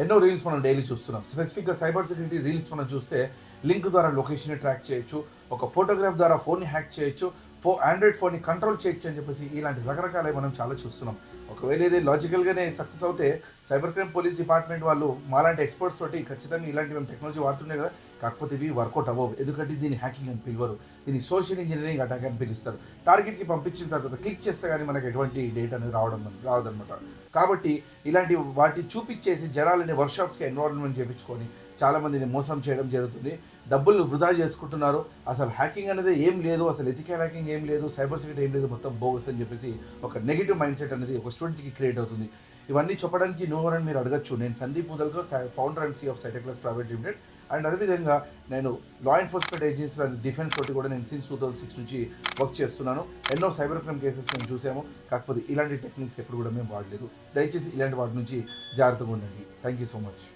ఎన్నో రీల్స్ మనం డైలీ చూస్తున్నాం. స్పెసిఫిక్గా సైబర్ సెక్యూరిటీ రీల్స్ మనం చూస్తే లింక్ ద్వారా లొకేషన్ని ట్రాక్ చేయొచ్చు, ఒక ఫోటోగ్రాఫ్ ద్వారా ఫోన్ని హ్యాక్ చేయొచ్చు, ఆండ్రాయిడ్ ఫోన్ని కంట్రోల్ చేయొచ్చు అని చెప్పేసి ఇలాంటి రకరకాలవి మనం చాలా చూస్తున్నాం. ఒకవేళ ఇది లాజికల్గానే సక్సెస్ అవుతే సైబర్ క్రైమ్ పోలీస్ డిపార్ట్మెంట్ వాళ్ళు మాలాంటి ఎక్స్పర్ట్స్ తోటి ఖచ్చితంగా ఇలాంటి మేము టెక్నాలజీ వాడుతున్నాయి కదా, కాకపోతే ఇవి వర్కౌట్ అవ్వవు. ఎందుకంటే దీన్ని హ్యాకింగ్ అని పిలవరు, దీన్ని సోషల్ ఇంజనీరింగ్ అటాక్ అని పిలుస్తారు. టార్గెట్కి పంపించిన తర్వాత క్లిక్ చేస్తే కానీ మనకు ఎటువంటి డేటా అనేది రావదనమాట. కాబట్టి ఇలాంటి వాటి చూపించేసి జనాలని వర్క్షాప్స్కి ఎన్రోల్మెంట్ చేయించుకొని చాలామందిని మోసం చేయడం జరుగుతుంది. డబ్బులు వృధా చేసుకుంటున్నారు. అసలు హ్యాకింగ్ అనేది ఏం లేదు, అసలు ఎథికల్ హ్యాకింగ్ ఏం లేదు, సైబర్ సెక్యూరిటీ ఏం లేదు, మొత్తం బోగస్ అని చెప్పేసి ఒక నెగిటివ్ మైండ్ సెట్ అనేది ఒక స్టూడెంట్కి క్రియేట్ అవుతుంది. ఇవన్నీ చెప్పడానికి నువ్వరని మీరు అడగచ్చు. నేను Sandeep Mudalkar, founder and CEO of Cytechlus private limited. And అదేవిధంగా నేను law enforcement agencies and defence తోటి కూడా నేను సిన్స్ 2006 నుంచి వర్క్ చేస్తున్నాను. ఎన్నో సైబర్ క్రైమ్ కేసెస్ మేము చూసాము, కాకపోతే ఇలాంటి టెక్నిక్స్ ఎప్పుడు కూడా మేము వాడలేదు. దయచేసి ఇలాంటి వాటి నుంచి జాగ్రత్తగా ఉండండి. Thank you so much.